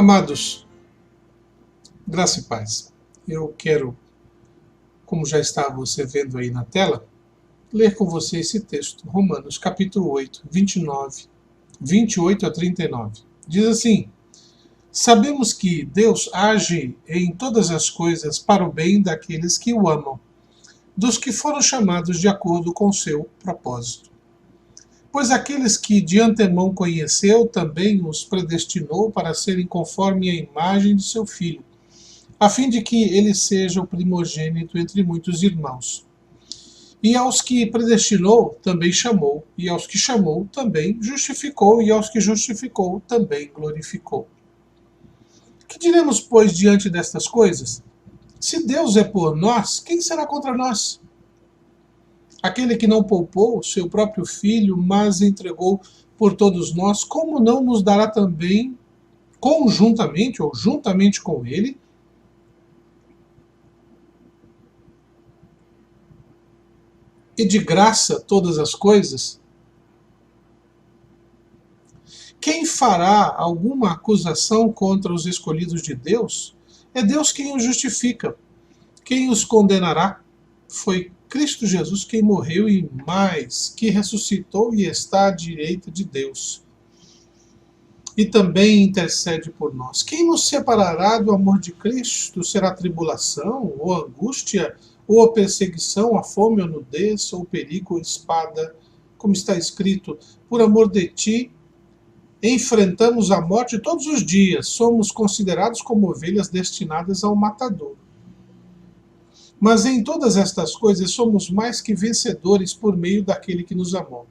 Amados, graça e paz. Eu quero, como já está você vendo aí na tela, ler com você esse texto, Romanos capítulo 8, 28 a 39. Diz assim: sabemos que Deus age em todas as coisas para o bem daqueles que o amam, dos que foram chamados de acordo com seu propósito. Pois aqueles que de antemão conheceu, também os predestinou para serem conforme a imagem de seu Filho, a fim de que ele seja o primogênito entre muitos irmãos. E aos que predestinou, também chamou, e aos que chamou, também justificou, e aos que justificou, também glorificou. Que diremos, pois, diante destas coisas? Se Deus é por nós, quem será contra nós? Aquele que não poupou seu próprio Filho, mas entregou por todos nós, como não nos dará também, conjuntamente ou juntamente com ele, e de graça todas as coisas? Quem fará alguma acusação contra os escolhidos de Deus? É Deus quem os justifica. Quem os condenará? Foi Cristo Jesus quem morreu e mais, que ressuscitou e está à direita de Deus. E também intercede por nós. Quem nos separará do amor de Cristo? Será tribulação, ou angústia, ou a perseguição, a fome, ou nudez, ou perigo, ou espada? Como está escrito: por amor de ti, enfrentamos a morte todos os dias, somos considerados como ovelhas destinadas ao matadouro. Mas em todas estas coisas somos mais que vencedores por meio daquele que nos amou.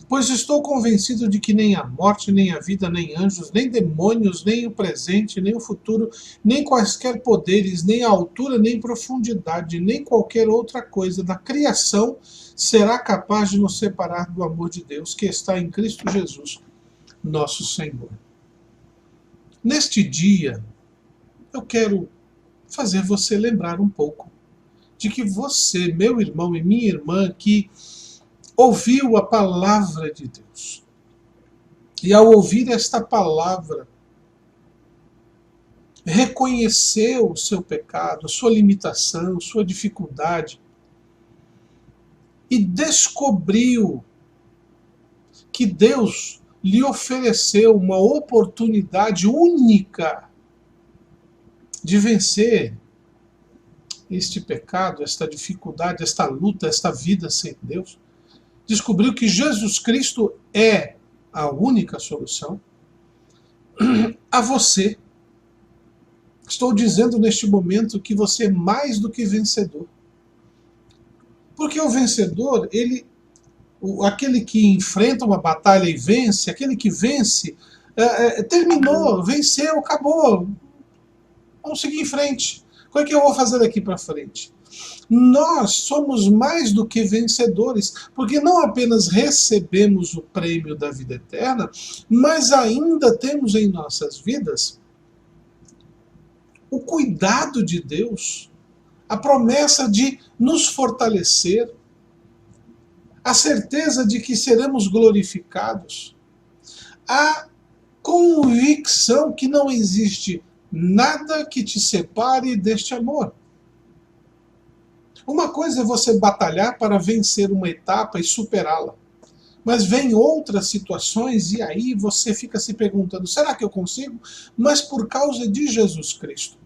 Pois estou convencido de que nem a morte, nem a vida, nem anjos, nem demônios, nem o presente, nem o futuro, nem quaisquer poderes, nem a altura, nem profundidade, nem qualquer outra coisa da criação será capaz de nos separar do amor de Deus que está em Cristo Jesus, nosso Senhor. Neste dia, eu quero fazer você lembrar um pouco de que você, meu irmão e minha irmã, que ouviu a palavra de Deus, e ao ouvir esta palavra, reconheceu o seu pecado, a sua limitação, sua dificuldade, e descobriu que Deus lhe ofereceu uma oportunidade única de vencer este pecado, esta dificuldade, esta luta, esta vida sem Deus. Descobriu que Jesus Cristo é a única solução. A você, estou dizendo neste momento que você é mais do que vencedor. Porque o vencedor, aquele que enfrenta uma batalha e vence, aquele que vence, terminou, venceu, acabou. Vamos seguir em frente. O que eu vou fazer daqui para frente? Nós somos mais do que vencedores, porque não apenas recebemos o prêmio da vida eterna, mas ainda temos em nossas vidas o cuidado de Deus, a promessa de nos fortalecer, a certeza de que seremos glorificados, a convicção que não existe nada que te separe deste amor. Uma coisa é você batalhar para vencer uma etapa e superá-la. Mas vem outras situações e aí você fica se perguntando, será que eu consigo? Mas por causa de Jesus Cristo,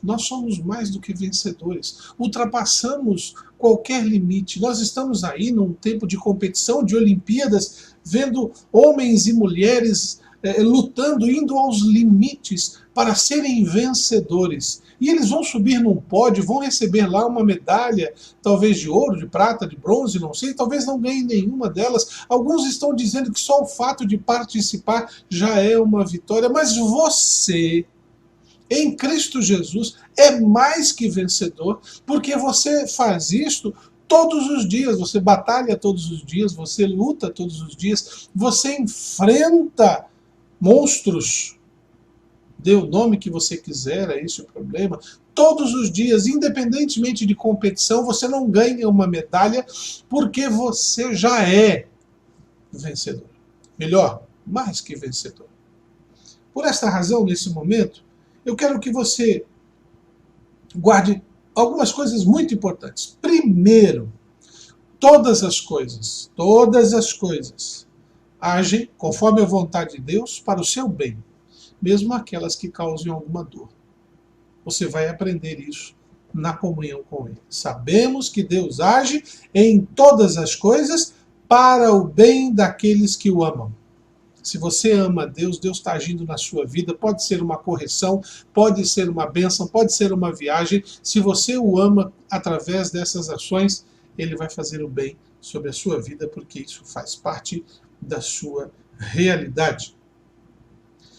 nós somos mais do que vencedores. Ultrapassamos qualquer limite. Nós estamos aí num tempo de competição, de Olimpíadas, vendo homens e mulheres lutando, indo aos limites para serem vencedores. E eles vão subir num pódio, vão receber lá uma medalha, talvez de ouro, de prata, de bronze, não sei, talvez não ganhem nenhuma delas. Alguns estão dizendo que só o fato de participar já é uma vitória, mas você, em Cristo Jesus, é mais que vencedor, porque você faz isto todos os dias, você batalha todos os dias, você luta todos os dias, você enfrenta monstros, dê o nome que você quiser, é esse o problema. Todos os dias, independentemente de competição, você não ganha uma medalha porque você já é vencedor. Melhor, mais que vencedor. Por esta razão, nesse momento, eu quero que você guarde algumas coisas muito importantes. Primeiro, todas as coisas agem conforme a vontade de Deus para o seu bem, mesmo aquelas que causem alguma dor. Você vai aprender isso na comunhão com Ele. Sabemos que Deus age em todas as coisas para o bem daqueles que o amam. Se você ama Deus, Deus está agindo na sua vida. Pode ser uma correção, pode ser uma bênção, pode ser uma viagem. Se você o ama através dessas ações, Ele vai fazer o bem sobre a sua vida, porque isso faz parte da sua realidade.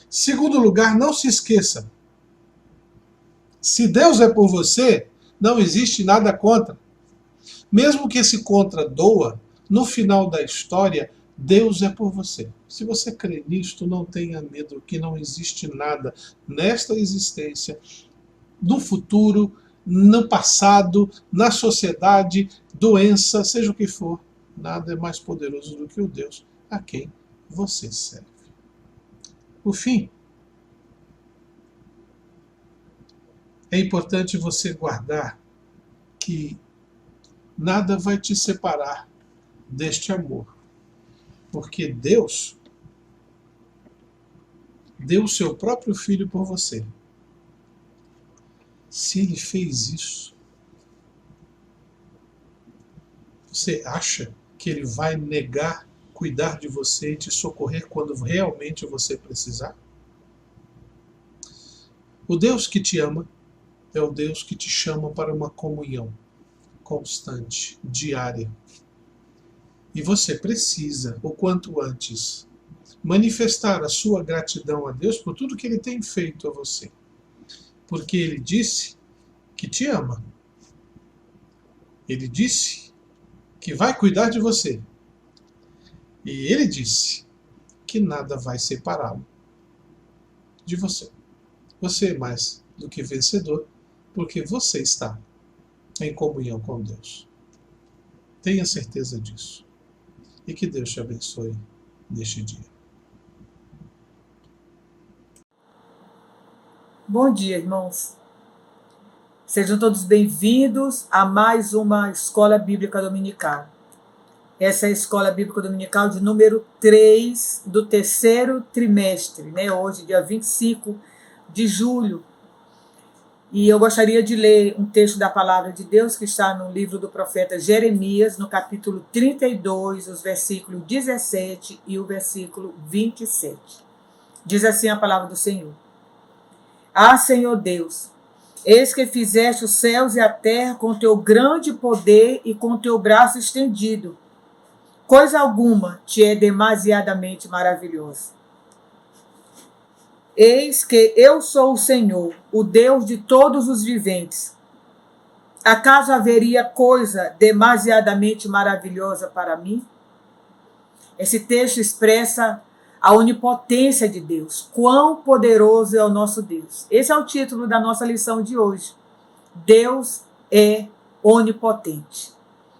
Segundo lugar, não se esqueça. Se Deus é por você, não existe nada contra. Mesmo que esse contra doa, no final da história, Deus é por você. Se você crê nisto, não tenha medo, que não existe nada nesta existência, no futuro, no passado, na sociedade, doença, seja o que for, nada é mais poderoso do que o Deus a quem você serve. Por fim, é importante você guardar que nada vai te separar deste amor. Porque Deus deu o seu próprio filho por você. Se Ele fez isso, você acha que Ele vai negar cuidar de você e te socorrer quando realmente você precisar? O Deus que te ama é o Deus que te chama para uma comunhão constante, diária. E você precisa, o quanto antes, manifestar a sua gratidão a Deus por tudo que Ele tem feito a você. Porque Ele disse que te ama. Ele disse que vai cuidar de você. E Ele disse que nada vai separá-lo de você. Você é mais do que vencedor, porque você está em comunhão com Deus. Tenha certeza disso. E que Deus te abençoe neste dia. Bom dia, irmãos. Sejam todos bem-vindos a mais uma Escola Bíblica Dominical. Essa é a Escola Bíblica Dominical de número 3 do terceiro trimestre, Hoje, dia 25 de julho. E eu gostaria de ler um texto da Palavra de Deus que está no livro do profeta Jeremias, no capítulo 32, os versículos 17 e o versículo 27. Diz assim a Palavra do Senhor. Ah, Senhor Deus, eis que fizeste os céus e a terra com teu grande poder e com teu braço estendido. Coisa alguma te é demasiadamente maravilhosa. Eis que eu sou o Senhor, o Deus de todos os viventes. Acaso haveria coisa demasiadamente maravilhosa para mim? Esse texto expressa a onipotência de Deus. Quão poderoso é o nosso Deus. Esse é o título da nossa lição de hoje. Deus é onipotente.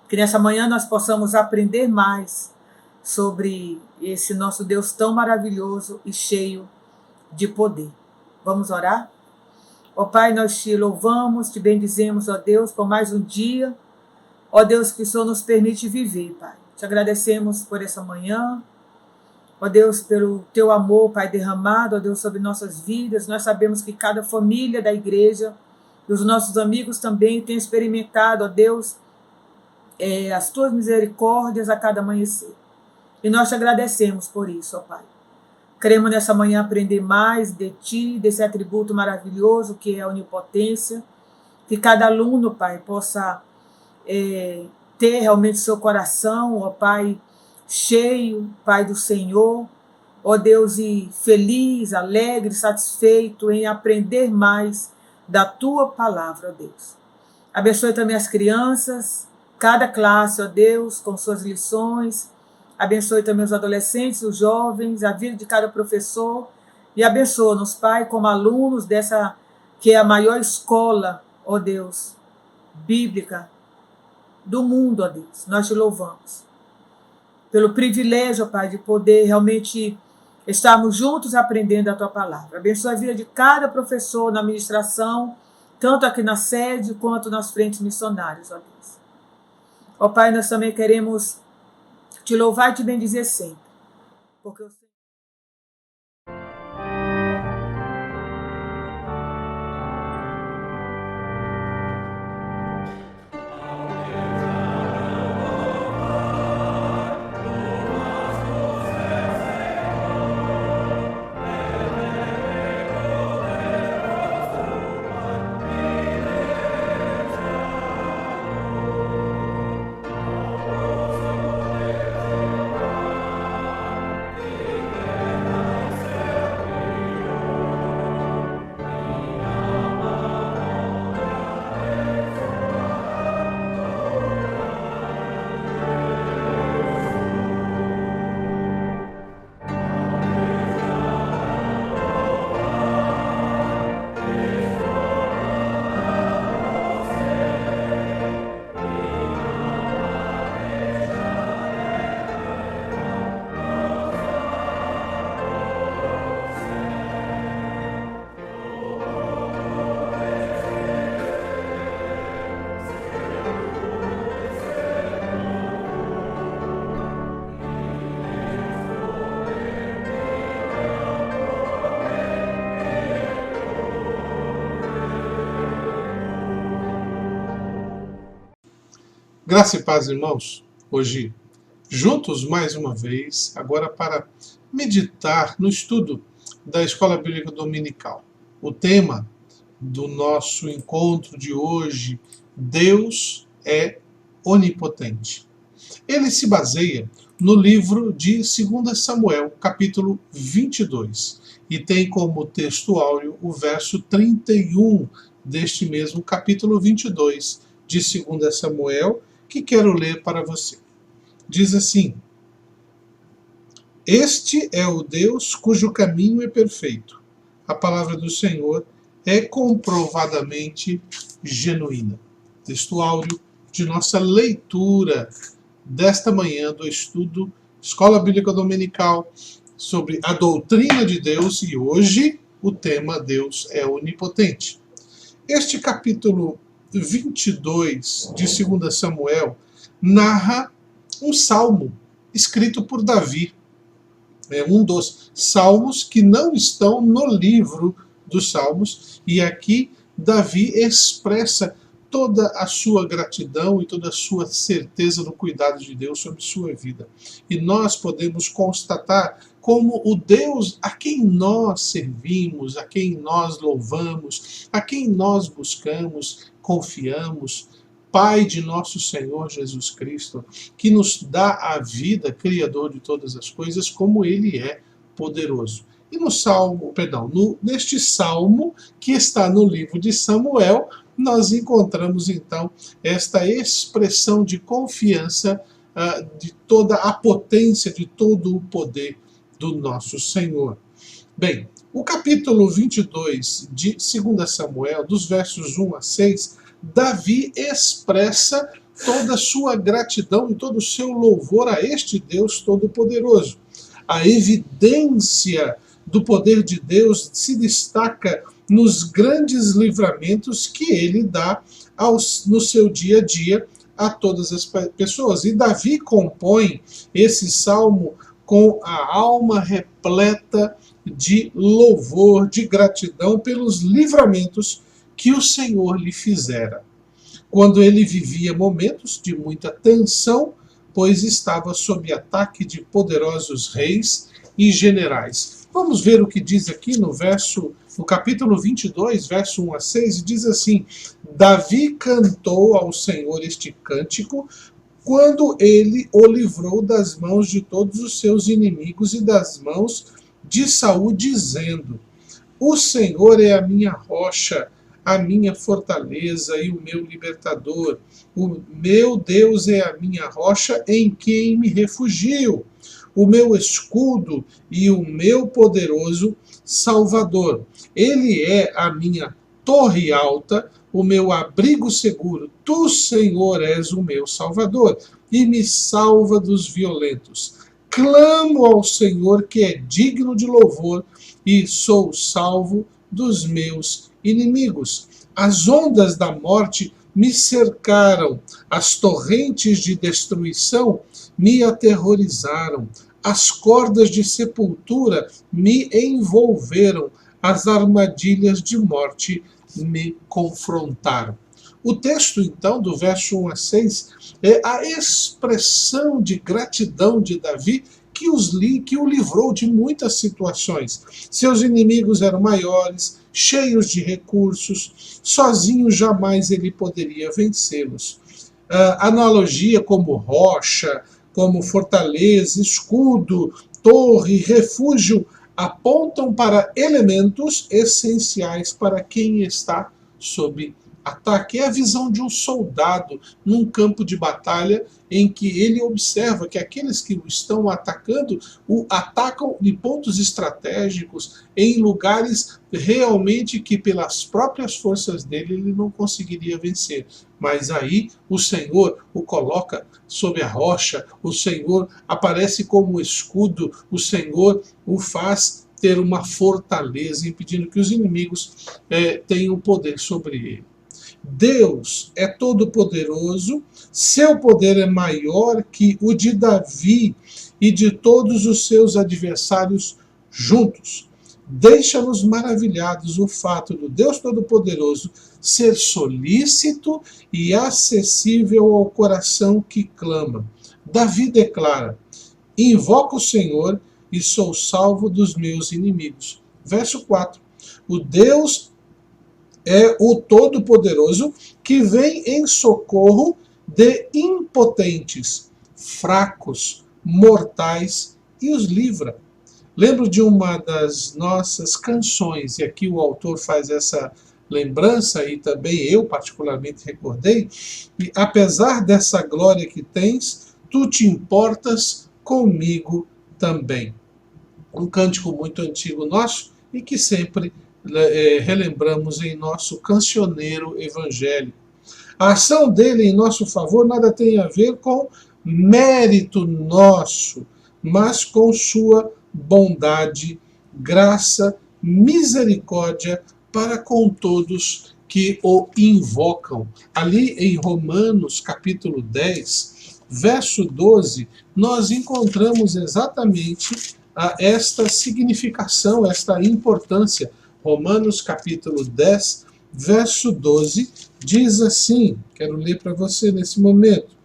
Que nessa manhã nós possamos aprender mais sobre esse nosso Deus tão maravilhoso e cheio de poder. Vamos orar? Ó Pai, nós te louvamos, te bendizemos, ó Deus, por mais um dia. Ó Deus, que o Senhor nos permite viver, Pai. Te agradecemos por essa manhã. Ó Deus, pelo teu amor, Pai, derramado, ó Deus, sobre nossas vidas. Nós sabemos que cada família da igreja e os nossos amigos também têm experimentado, ó Deus, as tuas misericórdias a cada amanhecer. E nós te agradecemos por isso, ó Pai. Queremos nessa manhã aprender mais de Ti, desse atributo maravilhoso que é a onipotência. Que cada aluno, Pai, possa ter realmente seu coração, ó Pai, cheio, Pai do Senhor, ó Deus, e feliz, alegre, satisfeito em aprender mais da Tua palavra, ó Deus. Abençoe também as crianças, cada classe, ó Deus, com suas lições. Abençoe também os adolescentes, os jovens, a vida de cada professor. E abençoa-nos, Pai, como alunos dessa que é a maior escola, ó Deus, bíblica do mundo, ó Deus. Nós te louvamos pelo privilégio, ó Pai, de poder realmente estarmos juntos aprendendo a Tua palavra. Abençoa a vida de cada professor na ministração, tanto aqui na sede quanto nas frentes missionárias, ó Deus. Ó Pai, nós também queremos Te louvar e Te bendizer sempre, porque eu sei. Graça e paz, irmãos. Hoje, juntos mais uma vez, agora para meditar no estudo da Escola Bíblica Dominical. O tema do nosso encontro de hoje, Deus é onipotente. Ele se baseia no livro de 2 Samuel, capítulo 22, e tem como texto áureo o verso 31 deste mesmo capítulo 22 de 2 Samuel, que quero ler para você. Diz assim: Este é o Deus cujo caminho é perfeito. A palavra do Senhor é comprovadamente genuína. Texto áureo de nossa leitura desta manhã do estudo Escola Bíblica Dominical sobre a doutrina de Deus, e hoje o tema Deus é onipotente. Este capítulo 22 de 2 Samuel narra um salmo escrito por Davi. É um dos salmos que não estão no livro dos Salmos, e aqui Davi expressa toda a sua gratidão e toda a sua certeza no cuidado de Deus sobre sua vida. E nós podemos constatar como o Deus a quem nós servimos, a quem nós louvamos, a quem nós buscamos, confiamos, Pai de nosso Senhor Jesus Cristo, que nos dá a vida, Criador de todas as coisas, como Ele é poderoso. E no salmo, neste salmo que está no livro de Samuel, nós encontramos então esta expressão de confiança de toda a potência, de todo o poder do nosso Senhor. Bem, o capítulo 22 de 2 Samuel, dos versos 1 a 6, Davi expressa toda a sua gratidão e todo o seu louvor a este Deus Todo-Poderoso. A evidência do poder de Deus se destaca nos grandes livramentos que ele dá no seu dia a dia a todas as pessoas. E Davi compõe esse salmo com a alma repleta de louvor, de gratidão pelos livramentos que o Senhor lhe fizera, quando ele vivia momentos de muita tensão, pois estava sob ataque de poderosos reis e generais. Vamos ver o que diz aqui no capítulo 22, verso 1 a 6, e diz assim: Davi cantou ao Senhor este cântico quando ele o livrou das mãos de todos os seus inimigos e das mãos de Saul, dizendo: O Senhor é a minha rocha, a minha fortaleza e o meu libertador. O meu Deus é a minha rocha em quem me refugio, o meu escudo e o meu poderoso Salvador. Ele é a minha torre alta, o meu abrigo seguro. Tu, Senhor, és o meu Salvador e me salva dos violentos. Clamo ao Senhor, que é digno de louvor, e sou salvo dos meus inimigos. As ondas da morte me cercaram, as torrentes de destruição me aterrorizaram, as cordas de sepultura me envolveram, as armadilhas de morte me confrontaram. O texto, então, do verso 1 a 6, é a expressão de gratidão de Davi que o livrou de muitas situações. Seus inimigos eram maiores, cheios de recursos, sozinho jamais ele poderia vencê-los. Analogia como rocha, como fortaleza, escudo, torre, refúgio, apontam para elementos essenciais para quem está sob ataque. É a visão de um soldado num campo de batalha em que ele observa que aqueles que o estão atacando o atacam de pontos estratégicos, em lugares realmente que pelas próprias forças dele ele não conseguiria vencer. Mas aí o Senhor o coloca sob a rocha, o Senhor aparece como escudo, o Senhor o faz ter uma fortaleza, impedindo que os inimigos tenham poder sobre ele. Deus é todo-poderoso, seu poder é maior que o de Davi e de todos os seus adversários juntos. Deixa-nos maravilhados o fato do Deus Todo-Poderoso ser solícito e acessível ao coração que clama. Davi declara: invoco o Senhor e sou salvo dos meus inimigos. Verso 4. O Deus é o Todo-Poderoso que vem em socorro de impotentes, fracos, mortais e os livra. Lembro de uma das nossas canções, e aqui o autor faz essa lembrança, e também eu particularmente recordei, e apesar dessa glória que tens, tu te importas comigo também. Um cântico muito antigo nosso e que sempre relembramos em nosso cancioneiro evangélico. A ação dele em nosso favor nada tem a ver com mérito nosso, mas com sua bondade, graça, misericórdia para com todos que o invocam. Ali em Romanos capítulo 10, verso 12, nós encontramos exatamente esta significação, esta importância. Romanos capítulo 10, verso 12, diz assim, quero ler para você nesse momento: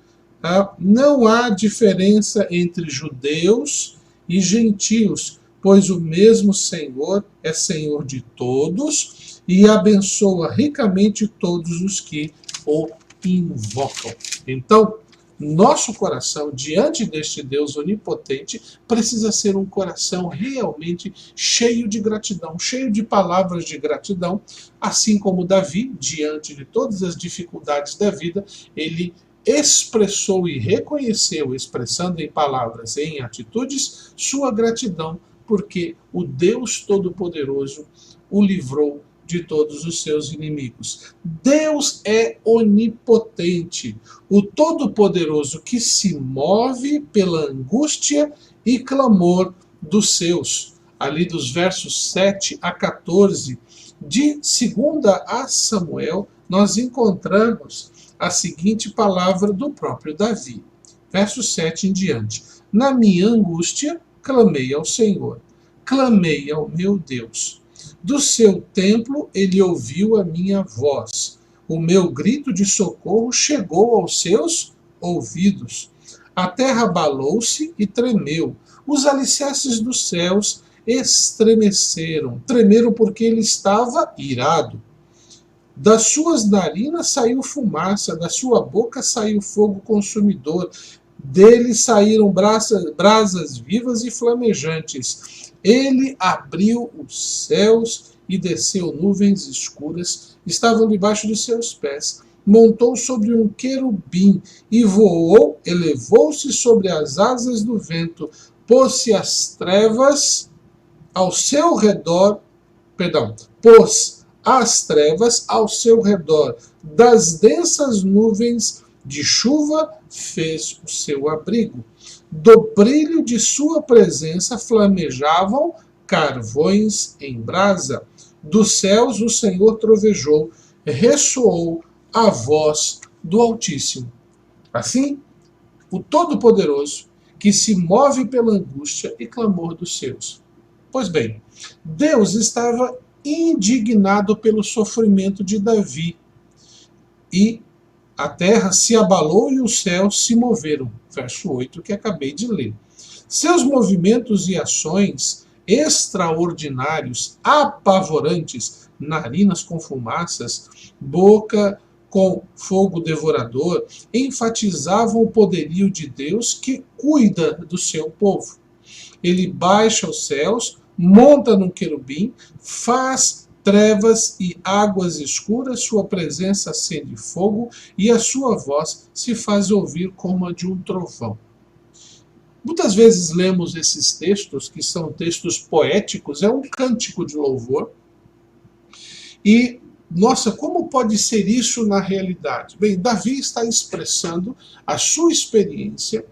não há diferença entre judeus e gentios, pois o mesmo Senhor é Senhor de todos e abençoa ricamente todos os que o invocam. Então, nosso coração, diante deste Deus onipotente, precisa ser um coração realmente cheio de gratidão, cheio de palavras de gratidão, assim como Davi, diante de todas as dificuldades da vida, ele expressou e reconheceu, expressando em palavras, em atitudes, sua gratidão, porque o Deus Todo-Poderoso o livrou de todos os seus inimigos. Deus é onipotente, o Todo-Poderoso que se move pela angústia e clamor dos seus. Ali dos versos 7 a 14, de 2 a Samuel, nós encontramos a seguinte palavra do próprio Davi. Verso 7 em diante. Na minha angústia, clamei ao Senhor, clamei ao meu Deus. Do seu templo ele ouviu a minha voz. O meu grito de socorro chegou aos seus ouvidos. A terra abalou-se e tremeu. Os alicerces dos céus estremeceram. Tremeram porque ele estava irado. Das suas narinas saiu fumaça, da sua boca saiu fogo consumidor. Dele saíram brasas vivas e flamejantes. Ele abriu os céus e desceu nuvens escuras, estavam debaixo de seus pés. Montou sobre um querubim e voou, elevou-se sobre as asas do vento, pôs as trevas ao seu redor, pôs as trevas ao seu redor, das densas nuvens de chuva fez o seu abrigo. Do brilho de sua presença flamejavam carvões em brasa. Dos céus o Senhor trovejou, ressoou a voz do Altíssimo. Assim, o Todo-Poderoso, que se move pela angústia e clamor dos seus. Pois bem, Deus estava indignado pelo sofrimento de Davi, e a terra se abalou e os céus se moveram. Verso 8 que acabei de ler. Seus movimentos e ações extraordinários, apavorantes, narinas com fumaças, boca com fogo devorador, enfatizavam o poderio de Deus que cuida do seu povo. Ele baixa os céus, monta num querubim, faz trevas e águas escuras, sua presença acende fogo e a sua voz se faz ouvir como a de um trovão. Muitas vezes lemos esses textos, que são textos poéticos, é um cântico de louvor, e, nossa, como pode ser isso na realidade? Bem, Davi está expressando a sua experiência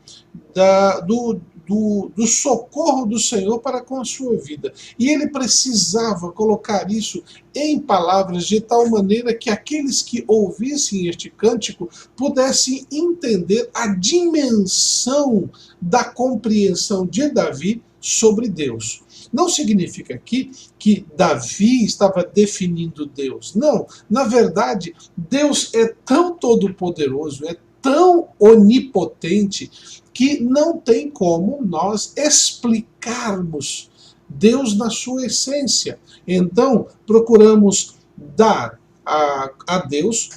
do socorro do Senhor para com a sua vida. E ele precisava colocar isso em palavras de tal maneira que aqueles que ouvissem este cântico pudessem entender a dimensão da compreensão de Davi sobre Deus. Não significa aqui que Davi estava definindo Deus. Não, na verdade, Deus é tão todo-poderoso, é tão onipotente, que não tem como nós explicarmos Deus na sua essência. Então, procuramos dar a Deus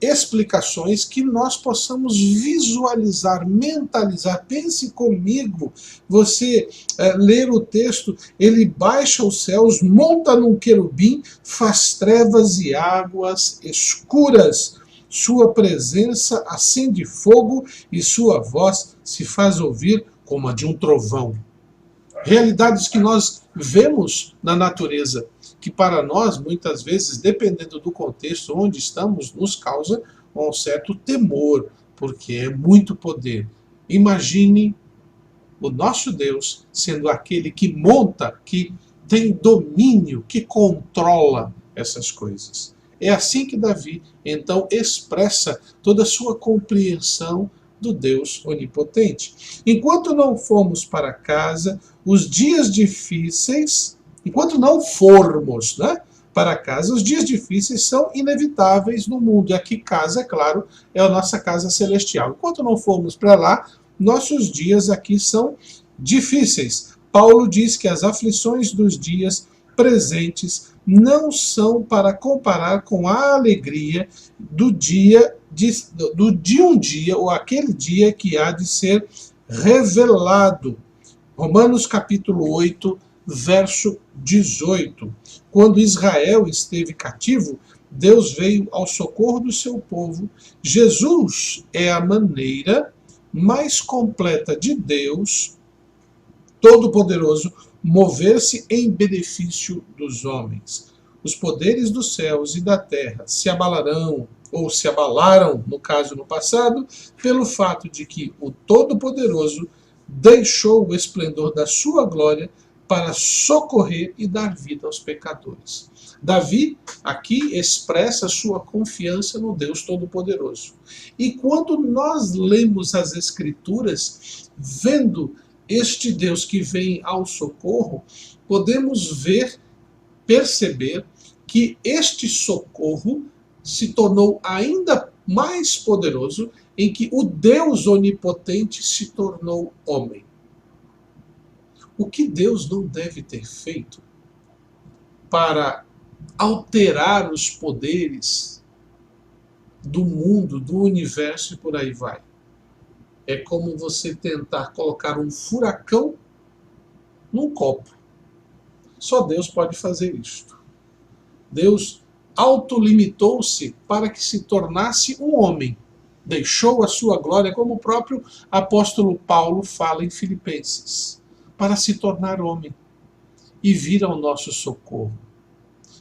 explicações que nós possamos visualizar, mentalizar. Pense comigo, você ler o texto, ele baixa os céus, monta num querubim, faz trevas e águas escuras. Sua presença acende fogo e sua voz se faz ouvir como a de um trovão. Realidades que nós vemos na natureza, que para nós, muitas vezes, dependendo do contexto onde estamos, nos causa um certo temor, porque é muito poder. Imagine o nosso Deus sendo aquele que monta, que tem domínio, que controla essas coisas. É assim que Davi, então, expressa toda a sua compreensão do Deus onipotente. Enquanto não formos para casa, os dias difíceis, enquanto não formos, para casa, os dias difíceis são inevitáveis no mundo. E aqui casa, é claro, é a nossa casa celestial. Enquanto não formos para lá, nossos dias aqui são difíceis. Paulo diz que as aflições dos dias presentes não são para comparar com a alegria do dia de um dia, ou aquele dia que há de ser revelado. Romanos capítulo 8, verso 18. Quando Israel esteve cativo, Deus veio ao socorro do seu povo. Jesus é a maneira mais completa de Deus Todo-Poderoso mover-se em benefício dos homens. Os poderes dos céus e da terra se abalarão, ou se abalaram, no caso no passado, pelo fato de que o Todo-Poderoso deixou o esplendor da sua glória para socorrer e dar vida aos pecadores. Davi aqui expressa sua confiança no Deus Todo-Poderoso. E quando nós lemos as Escrituras, vendo este Deus que vem ao socorro, podemos perceber que este socorro se tornou ainda mais poderoso em que o Deus onipotente se tornou homem. O que Deus não deve ter feito para alterar os poderes do mundo, do universo e por aí vai? É como você tentar colocar um furacão num copo. Só Deus pode fazer isto. Deus autolimitou-se para que se tornasse um homem. Deixou a sua glória, como o próprio apóstolo Paulo fala em Filipenses, para se tornar homem e vir ao nosso socorro.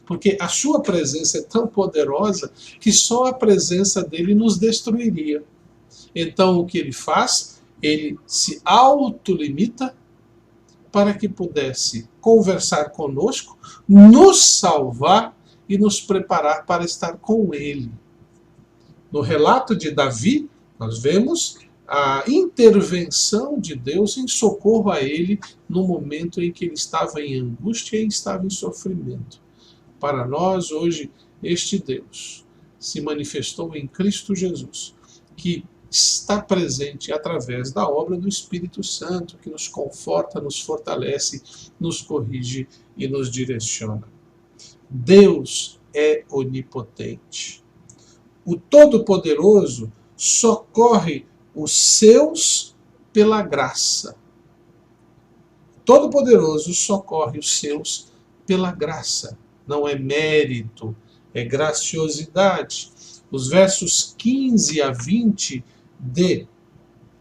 Porque a sua presença é tão poderosa que só a presença dele nos destruiria. Então o que ele faz? Ele se autolimita para que pudesse conversar conosco, nos salvar e nos preparar para estar com Ele. No relato de Davi, nós vemos a intervenção de Deus em socorro a ele no momento em que ele estava em angústia e estava em sofrimento. Para nós, hoje, este Deus se manifestou em Cristo Jesus, que está presente através da obra do Espírito Santo, que nos conforta, nos fortalece, nos corrige e nos direciona. Deus é onipotente. O Todo-Poderoso socorre os seus pela graça. O Todo-Poderoso socorre os seus pela graça. Não é mérito, é graciosidade. Os versos 15 a 20 de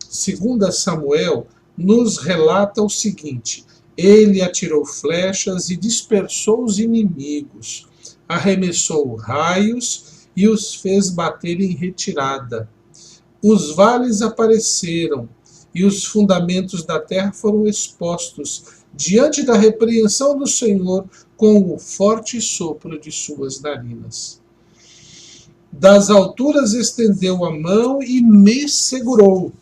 2 Samuel nos relata o seguinte: ele atirou flechas e dispersou os inimigos, arremessou raios e os fez bater em retirada. Os vales apareceram e os fundamentos da terra foram expostos diante da repreensão do Senhor com o forte sopro de suas narinas. Das alturas estendeu a mão e me segurou,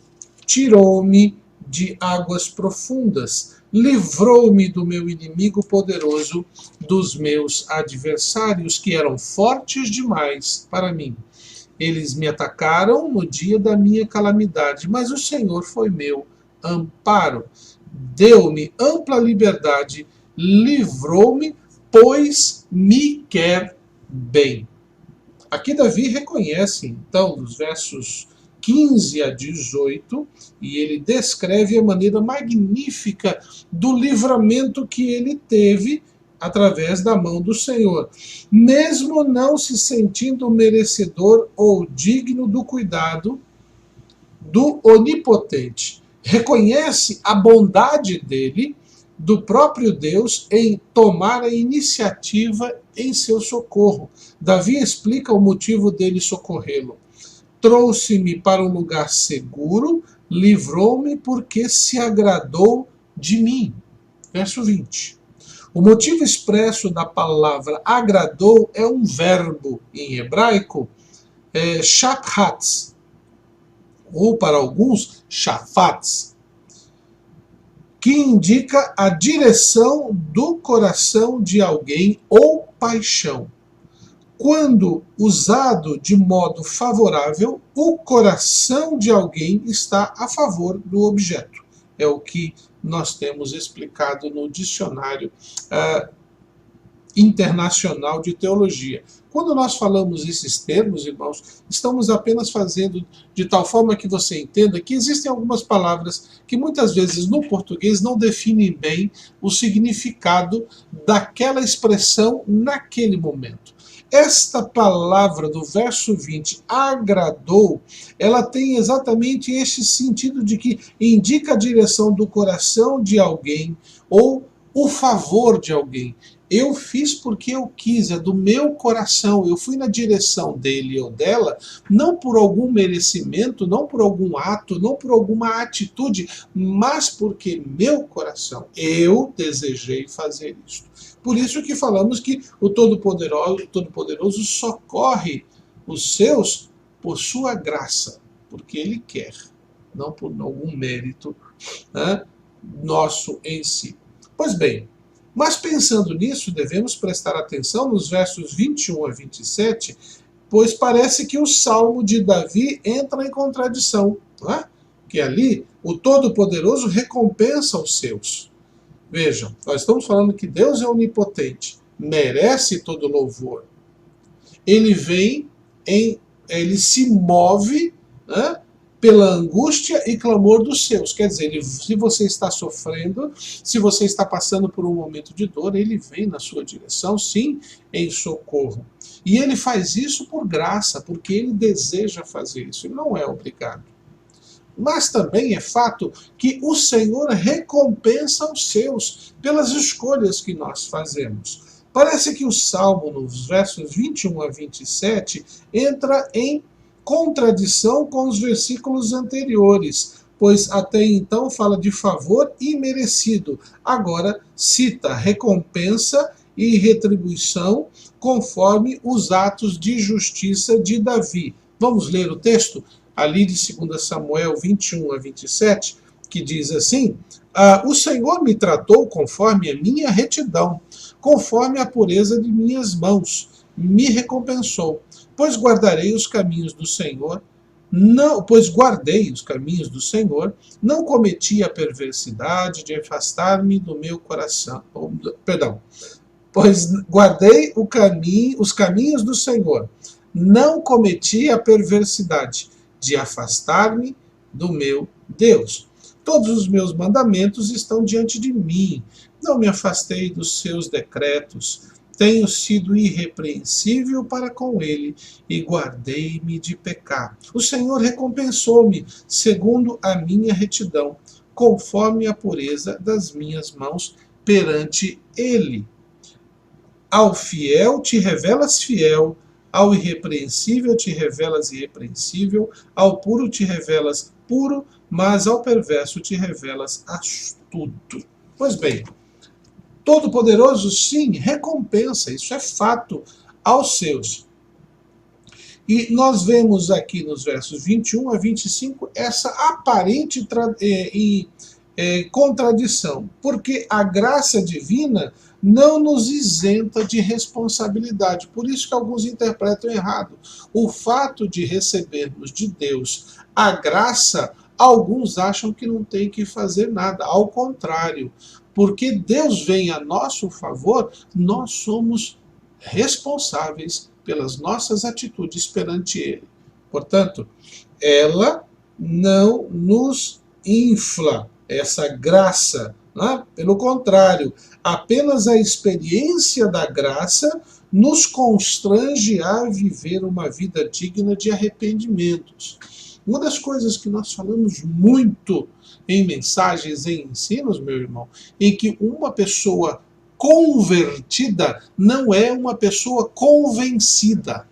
tirou-me de águas profundas, livrou-me do meu inimigo poderoso, dos meus adversários que eram fortes demais para mim. Eles me atacaram no dia da minha calamidade, mas o Senhor foi meu amparo. Deu-me ampla liberdade, livrou-me, pois me quer bem. Aqui Davi reconhece, então, dos versos 15 a 18, e ele descreve a maneira magnífica do livramento que ele teve através da mão do Senhor, mesmo não se sentindo merecedor ou digno do cuidado do Onipotente. Reconhece a bondade dele, do próprio Deus, em tomar a iniciativa em seu socorro. Davi explica o motivo dele socorrê-lo. Trouxe-me para um lugar seguro, livrou-me porque se agradou de mim. Verso 20. O motivo expresso da palavra agradou é um verbo em hebraico, shaphatz, ou para alguns, shaphatz, que indica a direção do coração de alguém ou paixão. Quando usado de modo favorável, o coração de alguém está a favor do objeto. É o que nós temos explicado no dicionário internacional de teologia. Quando nós falamos esses termos, irmãos, estamos apenas fazendo de tal forma que você entenda que existem algumas palavras que muitas vezes no português não definem bem o significado daquela expressão naquele momento. Esta palavra do verso 20, agradou, ela tem exatamente esse sentido de que indica a direção do coração de alguém ou o favor de alguém. Eu fiz porque eu quis, é do meu coração, eu fui na direção dele ou dela, não por algum merecimento, não por algum ato, não por alguma atitude, mas porque meu coração, eu desejei fazer isso. Por isso que falamos que o Todo-Poderoso socorre os seus por sua graça, porque ele quer, não por algum mérito nosso em si. Pois bem, mas pensando nisso, devemos prestar atenção nos versos 21 a 27, pois parece que o Salmo de Davi entra em contradição, não é? Que ali o Todo-Poderoso recompensa os seus. Vejam, nós estamos falando que Deus é onipotente, merece todo louvor. Ele ele se move pela angústia e clamor dos seus. Quer dizer, se você está sofrendo, se você está passando por um momento de dor, ele vem na sua direção, sim, em socorro. E ele faz isso por graça, porque ele deseja fazer isso, ele não é obrigado. Mas também é fato que o Senhor recompensa os seus pelas escolhas que nós fazemos. Parece que o Salmo, nos versos 21 a 27, entra em contradição com os versículos anteriores, pois até então fala de favor imerecido. Agora cita recompensa e retribuição conforme os atos de justiça de Davi. Vamos ler o texto ali de 2 Samuel 21 a 27, que diz assim: o Senhor me tratou conforme a minha retidão, conforme a pureza de minhas mãos, me recompensou, pois guardarei os caminhos do Senhor, pois guardei os caminhos do Senhor, não cometi a perversidade de afastar-me do meu coração. Perdão. Pois guardei os caminhos do Senhor, não cometi a perversidade de afastar-me do meu Deus. Todos os meus mandamentos estão diante de mim, não me afastei dos seus decretos. Tenho sido irrepreensível para com ele e guardei-me de pecar. O Senhor recompensou-me segundo a minha retidão, conforme a pureza das minhas mãos perante ele. Ao fiel te revelas fiel, ao irrepreensível te revelas irrepreensível, ao puro te revelas puro, mas ao perverso te revelas astuto. Pois bem, Todo-Poderoso, sim, recompensa, isso é fato, aos seus. E nós vemos aqui nos versos 21 a 25 essa aparente contradição, porque a graça divina não nos isenta de responsabilidade. Por isso que alguns interpretam errado. O fato de recebermos de Deus a graça, alguns acham que não tem que fazer nada. Ao contrário, porque Deus vem a nosso favor, nós somos responsáveis pelas nossas atitudes perante Ele. Portanto, ela não nos infla, essa graça. Né? Pelo contrário, apenas a experiência da graça nos constrange a viver uma vida digna de arrependimentos. Uma das coisas que nós falamos muito em mensagens, em ensinos, meu irmão, é que uma pessoa convertida não é uma pessoa convencida.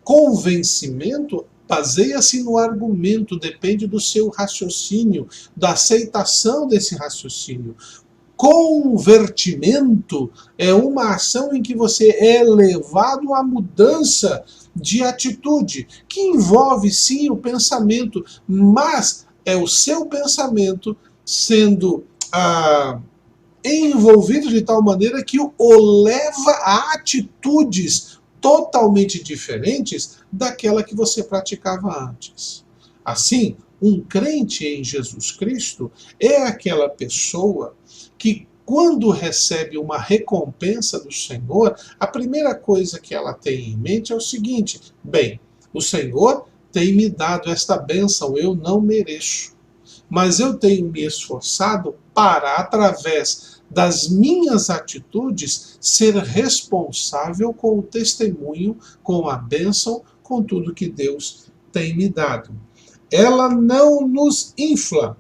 Convencimento baseia-se no argumento, depende do seu raciocínio, da aceitação desse raciocínio. Convertimento é uma ação em que você é levado à mudança de atitude, que envolve sim o pensamento, mas é o seu pensamento sendo envolvido de tal maneira que o leva a atitudes totalmente diferentes daquela que você praticava antes. Assim, um crente em Jesus Cristo é aquela pessoa que, quando recebe uma recompensa do Senhor, a primeira coisa que ela tem em mente é o seguinte: bem, o Senhor tem me dado esta bênção, eu não mereço, mas eu tenho me esforçado para, através das minhas atitudes, ser responsável com o testemunho, com a bênção, com tudo que Deus tem me dado. Ela não nos infla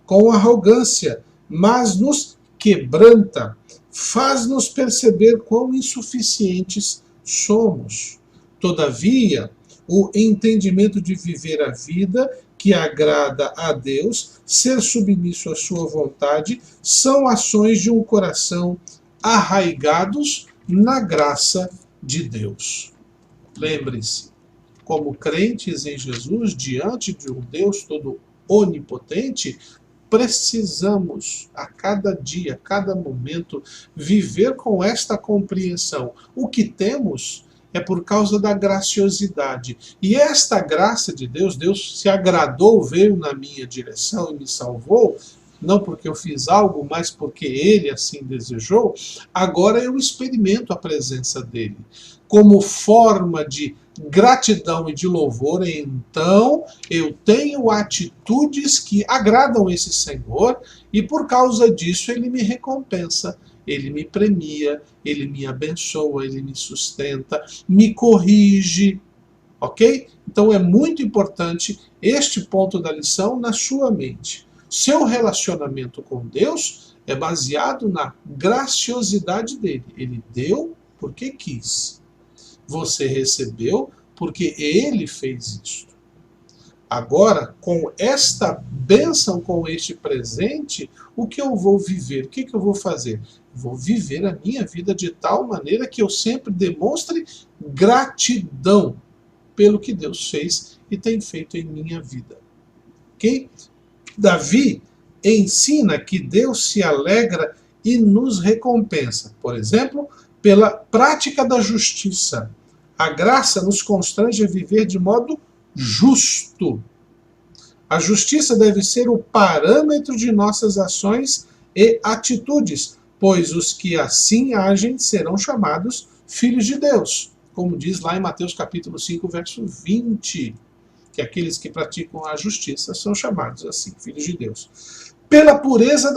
com arrogância, mas nos quebranta, faz-nos perceber quão insuficientes somos. Todavia, o entendimento de viver a vida que agrada a Deus, ser submisso à sua vontade, são ações de um coração arraigados na graça de Deus. Lembre-se, como crentes em Jesus, diante de um Deus todo onipotente, precisamos, a cada dia, a cada momento, viver com esta compreensão. O que temos é por causa da graciosidade. E esta graça de Deus, Deus se agradou, veio na minha direção e me salvou, não porque eu fiz algo, mas porque Ele assim desejou. Agora eu experimento a presença dEle. Como forma de gratidão e de louvor, então eu tenho atitudes que agradam esse Senhor e por causa disso Ele me recompensa. Ele me premia, Ele me abençoa, Ele me sustenta, me corrige, ok? Então é muito importante este ponto da lição na sua mente. Seu relacionamento com Deus é baseado na graciosidade dele. Ele deu porque quis. Você recebeu porque Ele fez isto. Agora, com esta bênção, com este presente, o que eu vou viver? O que eu vou fazer? Vou viver a minha vida de tal maneira que eu sempre demonstre gratidão pelo que Deus fez e tem feito em minha vida. Ok? Davi ensina que Deus se alegra e nos recompensa. Por exemplo, pela prática da justiça. A graça nos constrange a viver de modo justo. A justiça deve ser o parâmetro de nossas ações e atitudes, pois os que assim agem serão chamados filhos de Deus, como diz lá em Mateus capítulo 5, verso 20, que aqueles que praticam a justiça são chamados assim, filhos de Deus. Pela pureza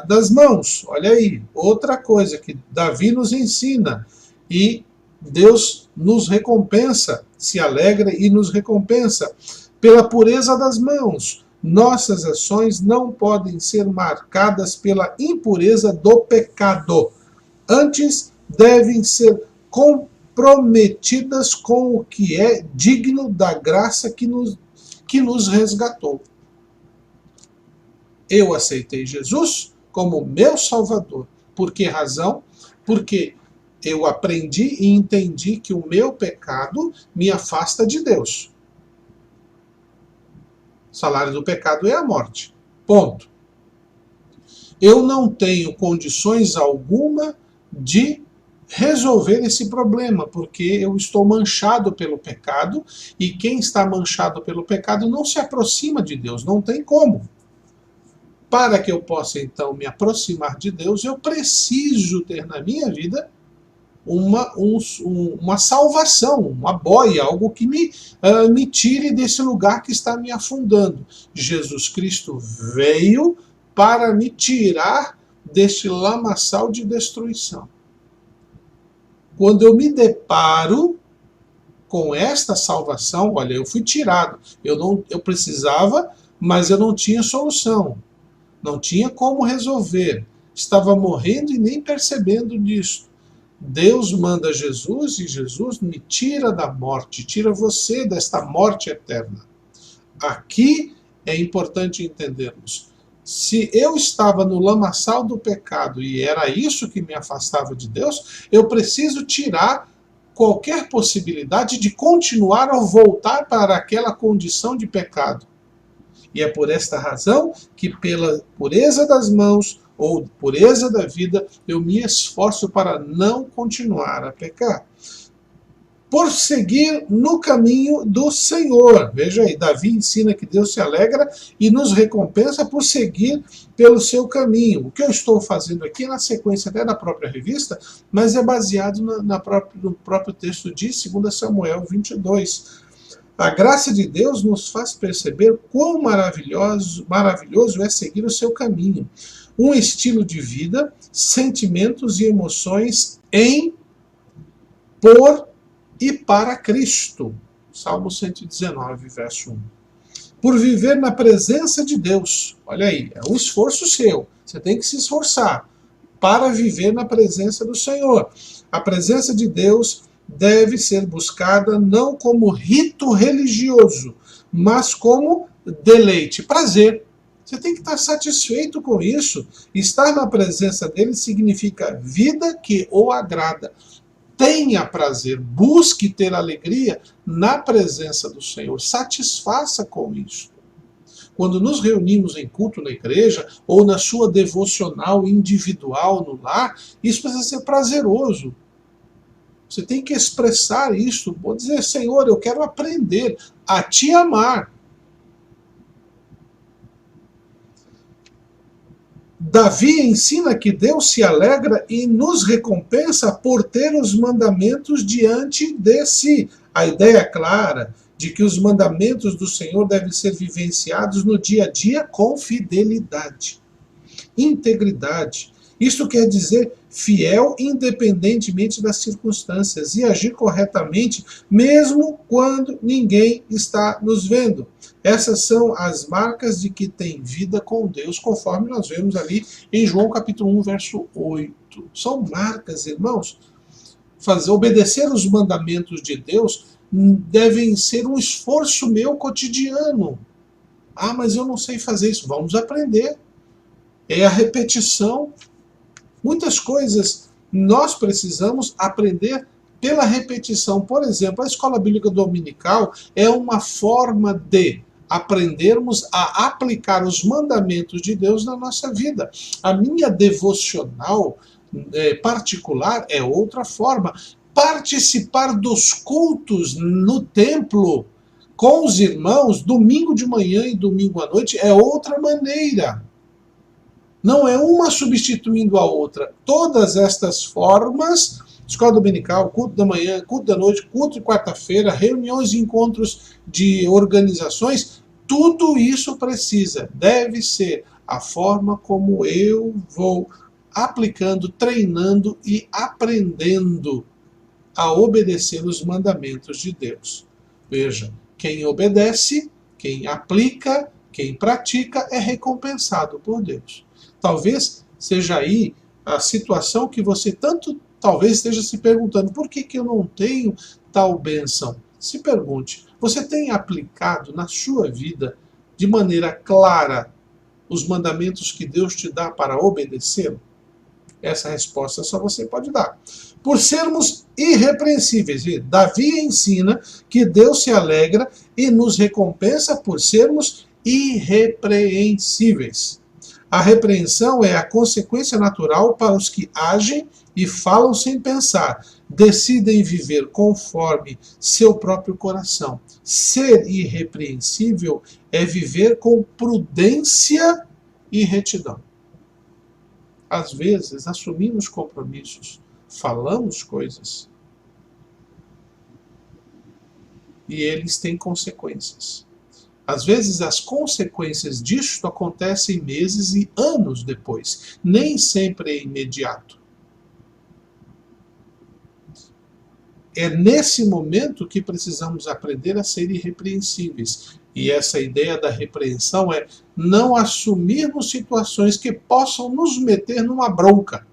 das mãos, olha aí, outra coisa que Davi nos ensina, e Deus nos recompensa, se alegra e nos recompensa. Pela pureza das mãos, nossas ações não podem ser marcadas pela impureza do pecado. Antes, devem ser comprometidas com o que é digno da graça que nos resgatou. Eu aceitei Jesus como meu Salvador. Por que razão? Porque eu aprendi e entendi que o meu pecado me afasta de Deus. O salário do pecado é a morte. Ponto. Eu não tenho condições alguma de resolver esse problema, porque eu estou manchado pelo pecado, e quem está manchado pelo pecado não se aproxima de Deus, não tem como. Para que eu possa, então, me aproximar de Deus, eu preciso ter na minha vida uma salvação, uma boia, algo que me tire desse lugar que está me afundando. Jesus Cristo veio para me tirar deste lamaçal de destruição. Quando eu me deparo com esta salvação, olha, eu fui tirado. Eu precisava, mas eu não tinha solução. Não tinha como resolver. Estava morrendo e nem percebendo disso. Deus manda Jesus e Jesus me tira da morte, tira você desta morte eterna. Aqui é importante entendermos. Se eu estava no lamaçal do pecado e era isso que me afastava de Deus, eu preciso tirar qualquer possibilidade de continuar ou voltar para aquela condição de pecado. E é por esta razão que, pela pureza das mãos ou pureza da vida, eu me esforço para não continuar a pecar. Por seguir no caminho do Senhor. Veja aí, Davi ensina que Deus se alegra e nos recompensa por seguir pelo seu caminho. O que eu estou fazendo aqui é na sequência até da própria revista, mas é baseado no próprio texto de 2 Samuel 22. A graça de Deus nos faz perceber quão maravilhoso é seguir o seu caminho. Um estilo de vida, sentimentos e emoções em, por e para Cristo. Salmo 119, verso 1. Por viver na presença de Deus. Olha aí, é um esforço seu. Você tem que se esforçar para viver na presença do Senhor. A presença de Deus deve ser buscada não como rito religioso, mas como deleite, prazer. Você tem que estar satisfeito com isso. Estar na presença dele significa vida que o agrada. Tenha prazer, busque ter alegria na presença do Senhor. Satisfaça com isso. Quando nos reunimos em culto na igreja, ou na sua devocional individual no lar, isso precisa ser prazeroso. Você tem que expressar isso. Vou dizer, Senhor, eu quero aprender a te amar. Davi ensina que Deus se alegra e nos recompensa por ter os mandamentos diante de si. A ideia é clara de que os mandamentos do Senhor devem ser vivenciados no dia a dia com fidelidade, integridade. Isto quer dizer fiel independentemente das circunstâncias e agir corretamente mesmo quando ninguém está nos vendo. Essas são as marcas de que tem vida com Deus, conforme nós vemos ali em João capítulo 1, verso 8. São marcas, irmãos. Obedecer os mandamentos de Deus devem ser um esforço meu cotidiano. Ah, mas eu não sei fazer isso. Vamos aprender. É a repetição. Muitas coisas nós precisamos aprender pela repetição. Por exemplo, a escola bíblica dominical é uma forma de aprendermos a aplicar os mandamentos de Deus na nossa vida. A minha devocional particular é outra forma. Participar dos cultos no templo com os irmãos, domingo de manhã e domingo à noite, é outra maneira. Não é uma substituindo a outra. Todas estas formas, escola dominical, culto da manhã, culto da noite, culto de quarta-feira, reuniões e encontros de organizações, tudo isso deve ser a forma como eu vou aplicando, treinando e aprendendo a obedecer os mandamentos de Deus. Veja, quem obedece, quem aplica, quem pratica é recompensado por Deus. Talvez seja aí a situação que você tanto talvez esteja se perguntando, por que eu não tenho tal bênção? Se pergunte, você tem aplicado na sua vida de maneira clara os mandamentos que Deus te dá para obedecê-lo? Essa resposta só você pode dar. Por sermos irrepreensíveis. Davi ensina que Deus se alegra e nos recompensa por sermos irrepreensíveis. A repreensão é a consequência natural para os que agem e falam sem pensar, decidem viver conforme seu próprio coração. Ser irrepreensível é viver com prudência e retidão. Às vezes, assumimos compromissos, falamos coisas, e eles têm consequências. Às vezes, as consequências disto acontecem meses e anos depois. Nem sempre é imediato. É nesse momento que precisamos aprender a ser irrepreensíveis. E essa ideia da repreensão é não assumirmos situações que possam nos meter numa bronca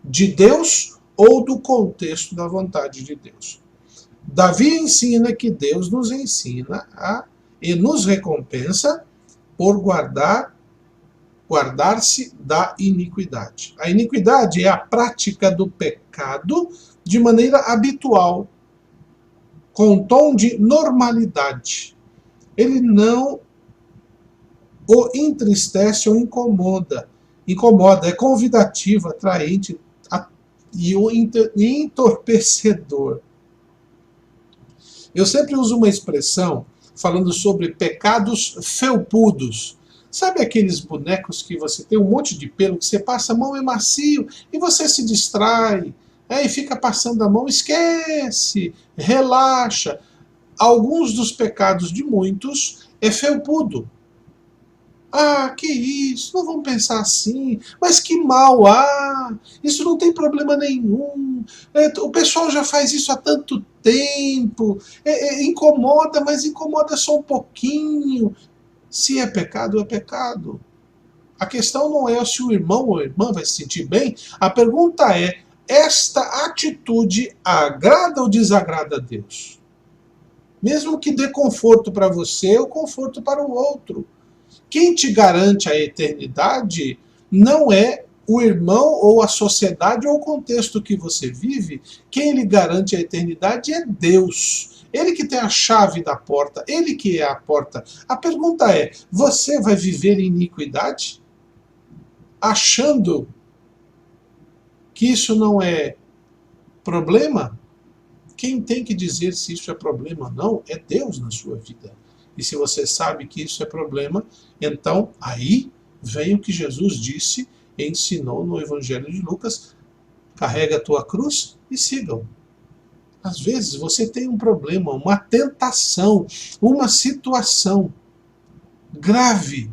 de Deus ou do contexto da vontade de Deus. Davi ensina que Deus nos ensina e nos recompensa por guardar-se da iniquidade. A iniquidade é a prática do pecado de maneira habitual, com tom de normalidade. Ele não o entristece ou incomoda. É convidativo, atraente e entorpecedor. Eu sempre uso uma expressão falando sobre pecados felpudos. Sabe aqueles bonecos que você tem um monte de pelo, que você passa a mão, é macio, e você se distrai, e fica passando a mão, esquece, relaxa. Alguns dos pecados de muitos é felpudo. Ah, que isso, não vamos pensar assim, mas que mal há, isso não tem problema nenhum, o pessoal já faz isso há tanto tempo, incomoda, mas incomoda só um pouquinho. Se é pecado, é pecado. A questão não é se o irmão ou a irmã vai se sentir bem, a pergunta é, esta atitude agrada ou desagrada a Deus? Mesmo que dê conforto para você ou conforto para o outro. Quem te garante a eternidade não é o irmão ou a sociedade ou o contexto que você vive. Quem lhe garante a eternidade é Deus. Ele que tem a chave da porta, ele que é a porta. A pergunta é, você vai viver em iniquidade? Achando que isso não é problema? Quem tem que dizer se isso é problema ou não é Deus na sua vida. E se você sabe que isso é problema, então aí vem o que Jesus disse e ensinou no Evangelho de Lucas: carrega a tua cruz e siga-o. Às vezes você tem um problema, uma tentação, uma situação grave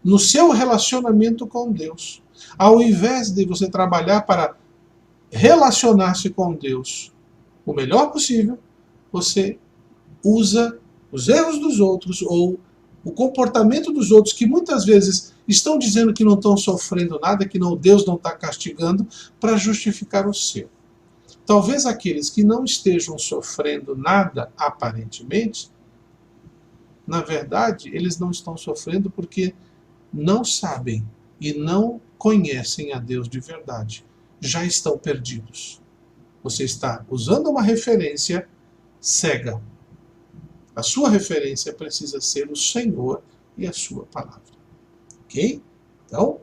no seu relacionamento com Deus. Ao invés de você trabalhar para relacionar-se com Deus o melhor possível, você usa os erros dos outros ou o comportamento dos outros, que muitas vezes estão dizendo que não estão sofrendo nada, que não, Deus não está castigando, para justificar o seu. Talvez aqueles que não estejam sofrendo nada aparentemente, na verdade, eles não estão sofrendo porque não sabem e não conhecem a Deus de verdade. Já estão perdidos. Você está usando uma referência cega. A sua referência precisa ser o Senhor e a sua palavra. Ok? Então,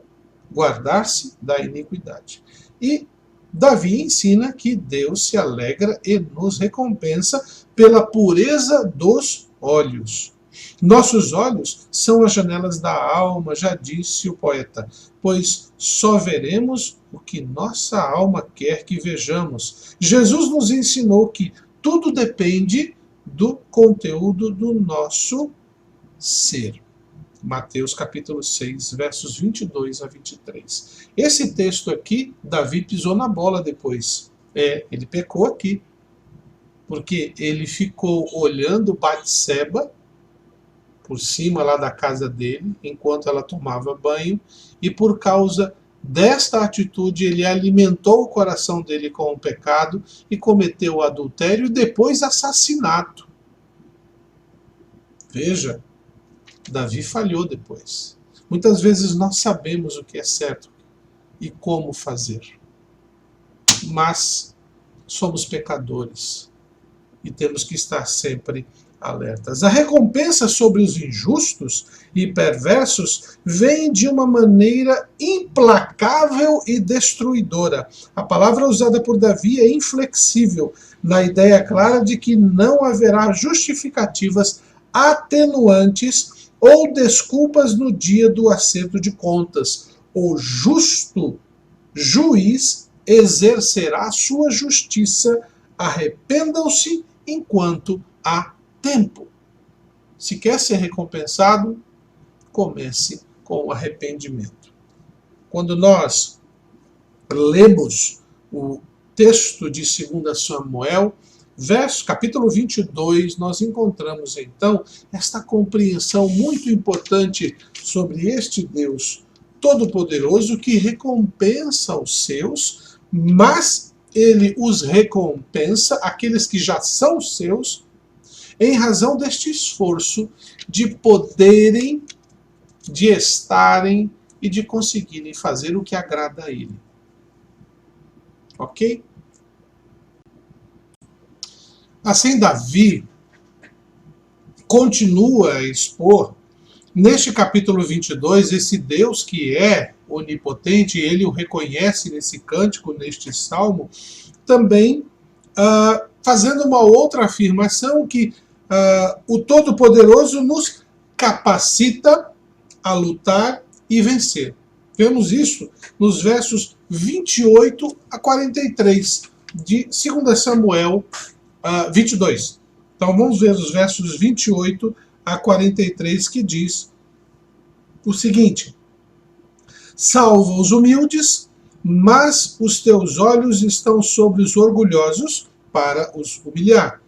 guardar-se da iniquidade. E Davi ensina que Deus se alegra e nos recompensa pela pureza dos olhos. Nossos olhos são as janelas da alma, já disse o poeta, pois só veremos o que nossa alma quer que vejamos. Jesus nos ensinou que tudo depende do conteúdo do nosso ser. Mateus capítulo 6, versos 22 a 23. Esse texto aqui, Davi pisou na bola depois. Ele pecou aqui, porque ele ficou olhando Batseba por cima lá da casa dele, enquanto ela tomava banho, e por causa desta atitude ele alimentou o coração dele com o pecado e cometeu o adultério e depois assassinato. Veja, Davi falhou depois. Muitas vezes nós sabemos o que é certo e como fazer, mas somos pecadores e temos que estar sempre alertas. A recompensa sobre os injustos e perversos vem de uma maneira implacável e destruidora. A palavra usada por Davi é inflexível, na ideia clara de que não haverá justificativas atenuantes ou desculpas no dia do acerto de contas. O justo juiz exercerá sua justiça. Arrependam-se enquanto há tempo. Se quer ser recompensado, comece com o arrependimento. Quando nós lemos o texto de 2 Samuel, capítulo 22, nós encontramos então esta compreensão muito importante sobre este Deus Todo-Poderoso que recompensa os seus, mas ele os recompensa, aqueles que já são seus, em razão deste esforço de poderem, de estarem e de conseguirem fazer o que agrada a ele. Ok? Assim, Davi continua a expor, neste capítulo 22, esse Deus que é onipotente, ele o reconhece nesse cântico, neste salmo, também fazendo uma outra afirmação que o Todo-Poderoso nos capacita a lutar e vencer. Vemos isso nos versos 28 a 43 de 2 Samuel 22. Então vamos ver os versos 28 a 43 que diz o seguinte: salva os humildes, mas os teus olhos estão sobre os orgulhosos para os humilhar.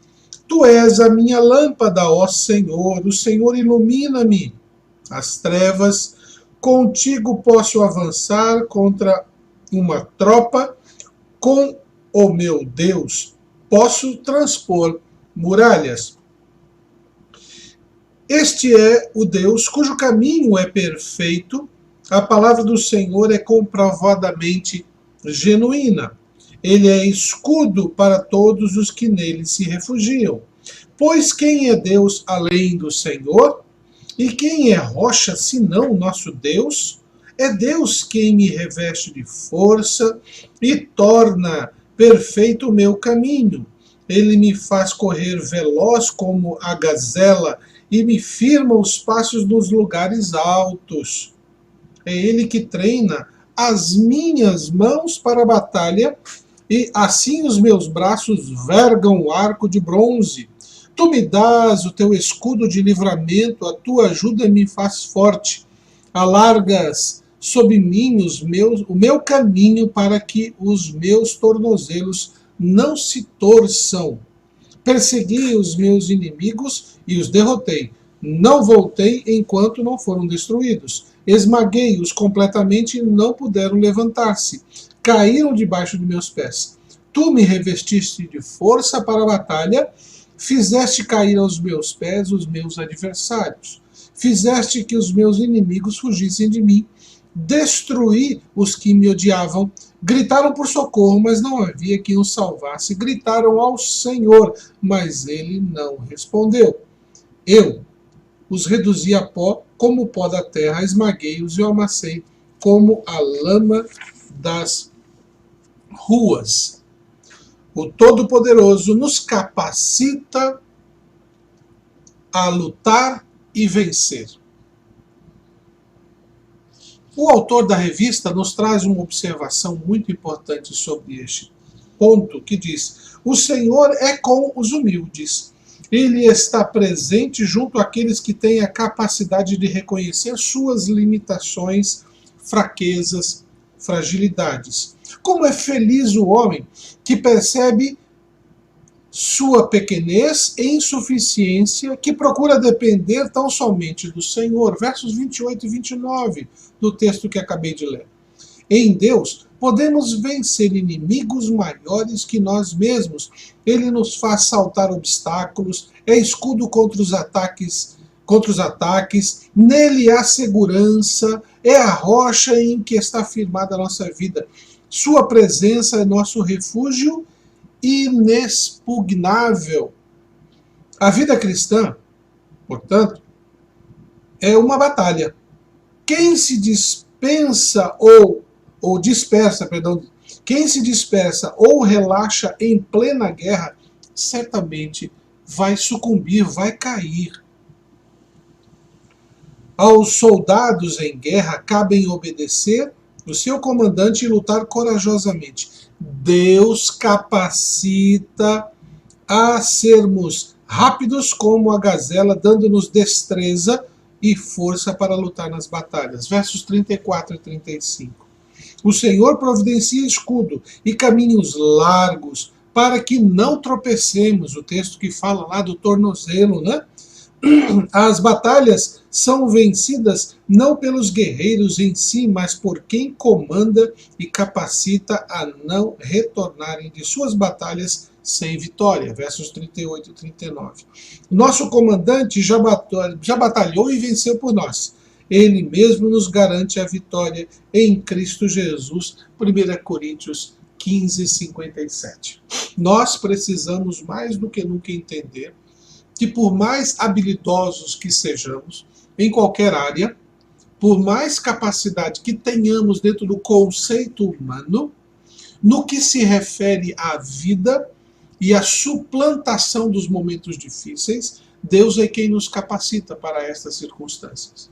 Tu és a minha lâmpada, ó Senhor, o Senhor ilumina-me. As trevas, contigo posso avançar contra uma tropa, com o meu Deus posso transpor muralhas. Este é o Deus cujo caminho é perfeito, a palavra do Senhor é comprovadamente genuína. Ele é escudo para todos os que nele se refugiam. Pois quem é Deus além do Senhor? E quem é rocha senão nosso Deus? É Deus quem me reveste de força e torna perfeito o meu caminho. Ele me faz correr veloz como a gazela e me firma os passos nos lugares altos. É Ele que treina as minhas mãos para a batalha, e assim os meus braços vergam o arco de bronze. Tu me dás o teu escudo de livramento, a tua ajuda me faz forte. Alargas sob mim o meu caminho para que os meus tornozelos não se torçam. Persegui os meus inimigos e os derrotei. Não voltei enquanto não foram destruídos. Esmaguei-os completamente e não puderam levantar-se. Caíram debaixo de meus pés. Tu me revestiste de força para a batalha, fizeste cair aos meus pés os meus adversários. Fizeste que os meus inimigos fugissem de mim. Destruí os que me odiavam. Gritaram por socorro, mas não havia quem os salvasse. Gritaram ao Senhor, mas ele não respondeu. Eu os reduzi a pó, como o pó da terra, esmaguei-os e eu amassei como a lama das ruas. O Todo-Poderoso nos capacita a lutar e vencer. O autor da revista nos traz uma observação muito importante sobre este ponto, que diz: o Senhor é com os humildes. Ele está presente junto àqueles que têm a capacidade de reconhecer suas limitações, fraquezas, fragilidades. Como é feliz o homem que percebe sua pequenez e insuficiência, que procura depender tão somente do Senhor. Versos 28 e 29 do texto que acabei de ler. Em Deus podemos vencer inimigos maiores que nós mesmos. Ele nos faz saltar obstáculos, é escudo contra os ataques. Nele há segurança, é a rocha em que está firmada a nossa vida. Sua presença é nosso refúgio inexpugnável. A vida cristã, portanto, é uma batalha. Quem se dispersa ou relaxa em plena guerra, certamente vai sucumbir, vai cair. Aos soldados em guerra cabem obedecer o seu comandante e lutar corajosamente. Deus capacita a sermos rápidos como a gazela, dando-nos destreza e força para lutar nas batalhas. Versos 34 e 35. O Senhor providencia escudo e caminhos largos para que não tropecemos. O texto que fala lá do tornozelo, né? As batalhas são vencidas não pelos guerreiros em si, mas por quem comanda e capacita a não retornarem de suas batalhas sem vitória. Versos 38 e 39. Nosso comandante já batalhou e venceu por nós. Ele mesmo nos garante a vitória em Cristo Jesus. 1 Coríntios 15, 57. Nós precisamos mais do que nunca entender que, por mais habilidosos que sejamos em qualquer área, por mais capacidade que tenhamos dentro do conceito humano, no que se refere à vida e à suplantação dos momentos difíceis, Deus é quem nos capacita para estas circunstâncias.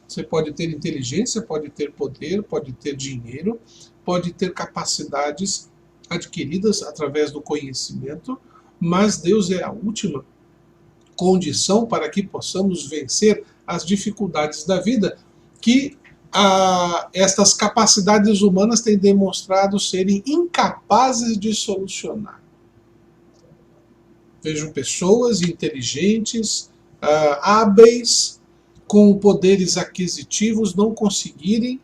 Você pode ter inteligência, pode ter poder, pode ter dinheiro, pode ter capacidades adquiridas através do conhecimento, mas Deus é a última condição para que possamos vencer as dificuldades da vida, que estas capacidades humanas têm demonstrado serem incapazes de solucionar. Vejo pessoas inteligentes, hábeis, com poderes aquisitivos, não conseguirem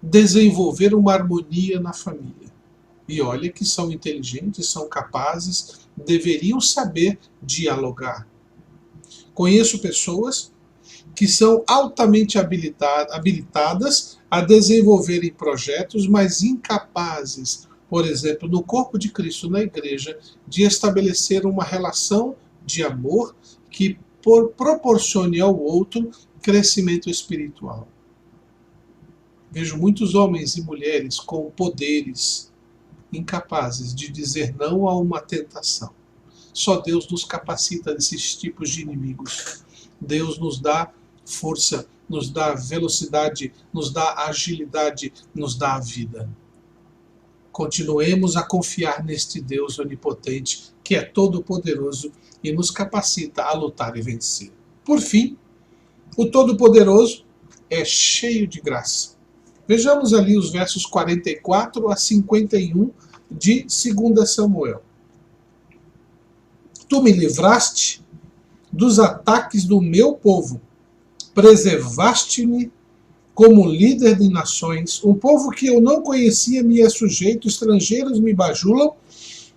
desenvolver uma harmonia na família. E olha que são inteligentes, são capazes, deveriam saber dialogar. Conheço pessoas que são altamente habilitadas a desenvolverem projetos, mas incapazes, por exemplo, no corpo de Cristo, na igreja, de estabelecer uma relação de amor que proporcione ao outro crescimento espiritual. Vejo muitos homens e mulheres com poderes incapazes de dizer não a uma tentação. Só Deus nos capacita desses tipos de inimigos. Deus nos dá força, nos dá velocidade, nos dá agilidade, nos dá a vida. Continuemos a confiar neste Deus onipotente, que é todo-poderoso e nos capacita a lutar e vencer. Por fim, o Todo-Poderoso é cheio de graça. Vejamos ali os versos 44 a 51 de 2 Samuel. Tu me livraste dos ataques do meu povo, preservaste-me como líder de nações. Um povo que eu não conhecia me é sujeito, estrangeiros me bajulam.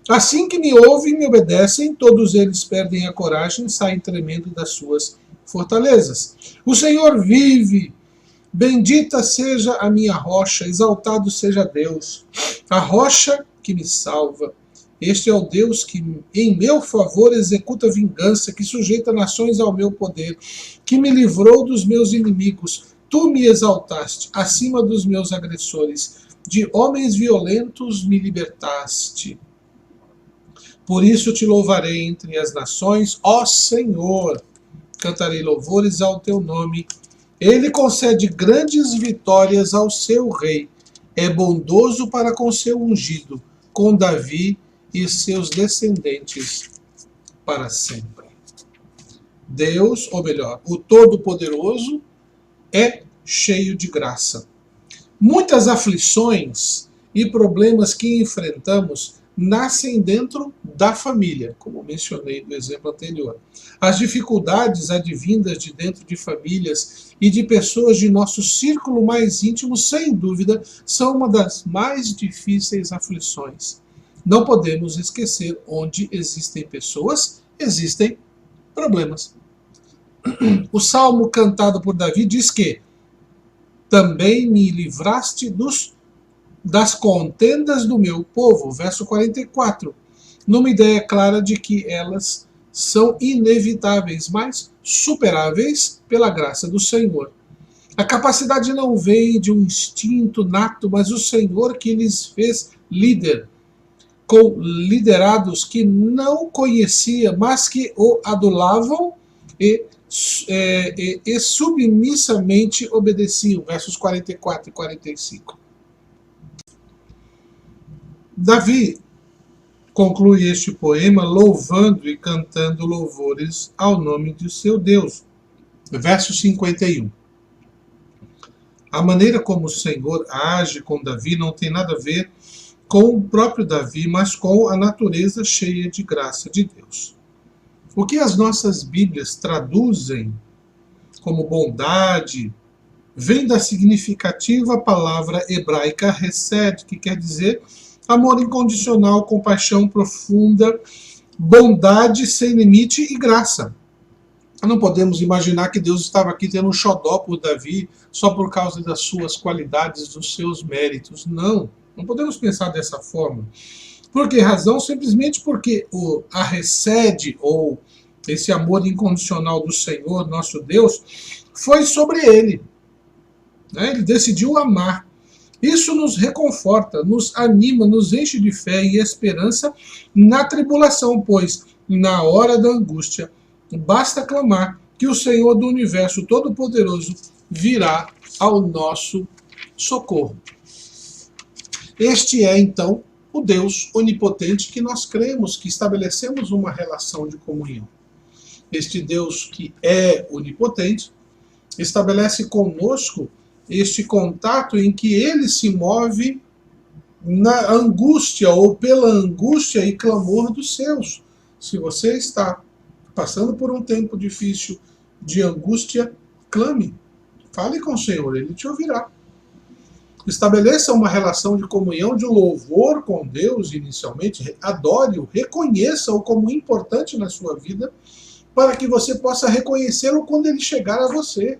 Assim que me ouvem e me obedecem, todos eles perdem a coragem e saem tremendo das suas fortalezas. O Senhor vive, bendita seja a minha rocha, exaltado seja Deus, a rocha que me salva. Este é o Deus que em meu favor executa vingança, que sujeita nações ao meu poder, que me livrou dos meus inimigos. Tu me exaltaste acima dos meus agressores, de homens violentos me libertaste. Por isso te louvarei entre as nações, ó Senhor. Cantarei louvores ao teu nome. Ele concede grandes vitórias ao seu rei. É bondoso para com seu ungido, com Davi e seus descendentes para sempre. Deus, ou melhor, o Todo-Poderoso, é cheio de graça. Muitas aflições e problemas que enfrentamos nascem dentro da família, como mencionei no exemplo anterior. As dificuldades advindas de dentro de famílias e de pessoas de nosso círculo mais íntimo, sem dúvida, são uma das mais difíceis aflições. Não podemos esquecer, onde existem pessoas, existem problemas. O salmo cantado por Davi diz que também me livraste das contendas do meu povo, verso 44, numa ideia clara de que elas são inevitáveis, mas superáveis pela graça do Senhor. A capacidade não vem de um instinto nato, mas o Senhor que lhes fez líder, com liderados que não conhecia, mas que o adulavam e submissamente obedeciam, versos 44 e 45. Davi conclui este poema louvando e cantando louvores ao nome de seu Deus. Verso 51. A maneira como o Senhor age com Davi não tem nada a ver com o próprio Davi, mas com a natureza cheia de graça de Deus. O que as nossas Bíblias traduzem como bondade vem da significativa palavra hebraica hesed, que quer dizer amor incondicional, compaixão profunda, bondade sem limite e graça. Não podemos imaginar que Deus estava aqui tendo um xodó por Davi só por causa das suas qualidades, dos seus méritos. Não podemos pensar dessa forma. Por que razão? Simplesmente porque a hesed, ou esse amor incondicional do Senhor, nosso Deus, foi sobre ele. Ele decidiu amar. Isso nos reconforta, nos anima, nos enche de fé e esperança na tribulação, pois na hora da angústia basta clamar que o Senhor do Universo Todo-Poderoso virá ao nosso socorro. Este é, então, o Deus onipotente que nós cremos, que estabelecemos uma relação de comunhão. Este Deus que é onipotente estabelece conosco este contato em que ele se move na angústia ou pela angústia e clamor dos seus. Se você está passando por um tempo difícil de angústia, clame, fale com o Senhor, ele te ouvirá. Estabeleça uma relação de comunhão, de louvor com Deus inicialmente, adore-o, reconheça-o como importante na sua vida, para que você possa reconhecê-lo quando ele chegar a você.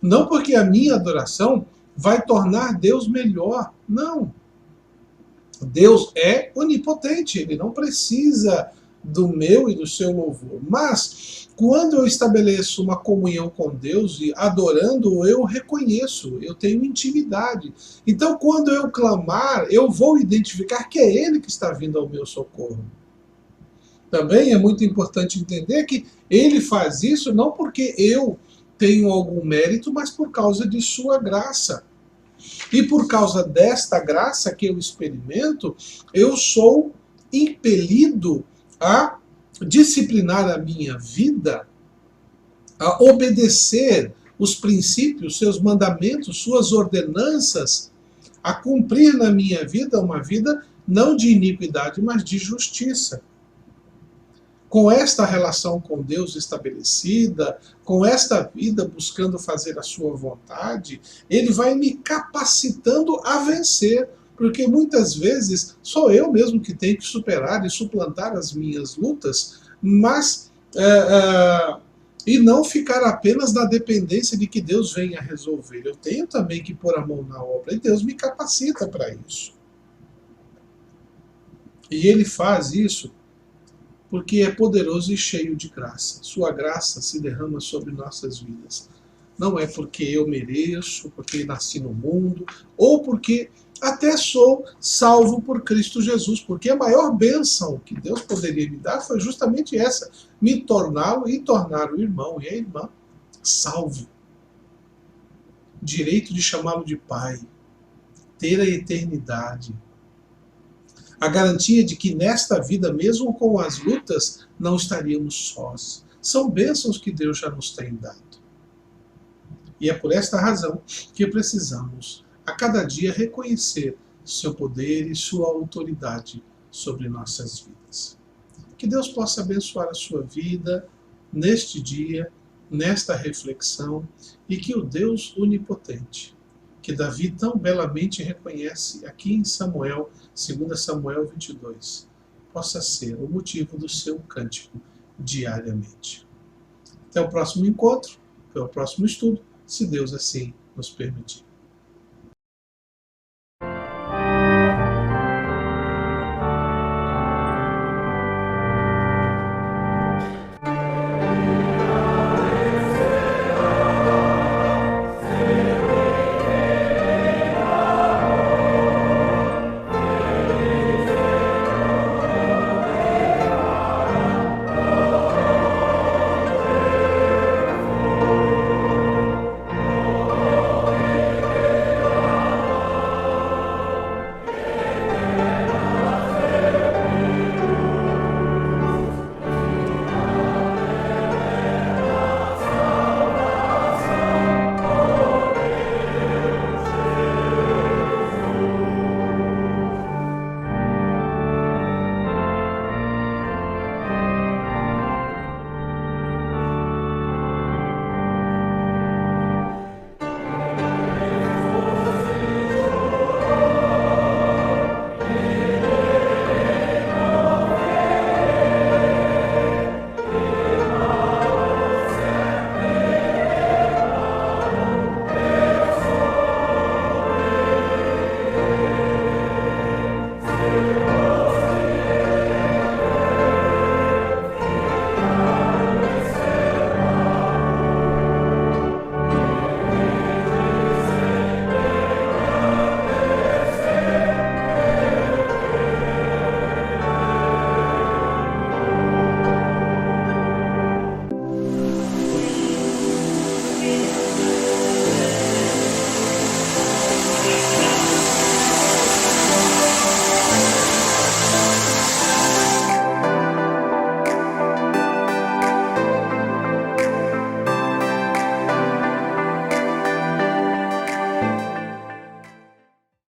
Não porque a minha adoração vai tornar Deus melhor. Não. Deus é onipotente, ele não precisa do meu e do seu louvor. Mas, quando eu estabeleço uma comunhão com Deus e adorando-o, eu reconheço, eu tenho intimidade. Então, quando eu clamar, eu vou identificar que é ele que está vindo ao meu socorro. Também é muito importante entender que ele faz isso não porque eu tenho algum mérito, mas por causa de sua graça. E por causa desta graça que eu experimento, eu sou impelido a disciplinar a minha vida, a obedecer os princípios, seus mandamentos, suas ordenanças, a cumprir na minha vida uma vida não de iniquidade, mas de justiça. com esta relação com Deus estabelecida, com esta vida buscando fazer a sua vontade, ele vai me capacitando a vencer, porque muitas vezes sou eu mesmo que tenho que superar e suplantar as minhas lutas, mas e não ficar apenas na dependência de que Deus venha resolver. Eu tenho também que pôr a mão na obra, e Deus me capacita para isso. E ele faz isso porque é poderoso e cheio de graça. Sua graça se derrama sobre nossas vidas. Não é porque eu mereço, porque nasci no mundo, ou porque até sou salvo por Cristo Jesus, porque a maior bênção que Deus poderia me dar foi justamente essa, me torná-lo e tornar o irmão e a irmã salvo. Direito de chamá-lo de pai, ter a eternidade, a garantia de que nesta vida, mesmo com as lutas, não estaríamos sós. São bênçãos que Deus já nos tem dado. E é por esta razão que precisamos, a cada dia, reconhecer seu poder e sua autoridade sobre nossas vidas. Que Deus possa abençoar a sua vida neste dia, nesta reflexão, e que o Deus onipotente, que Davi tão belamente reconhece aqui em Samuel, 2 Samuel 22, possa ser o motivo do seu cântico diariamente. Até o próximo encontro, até o próximo estudo, se Deus assim nos permitir.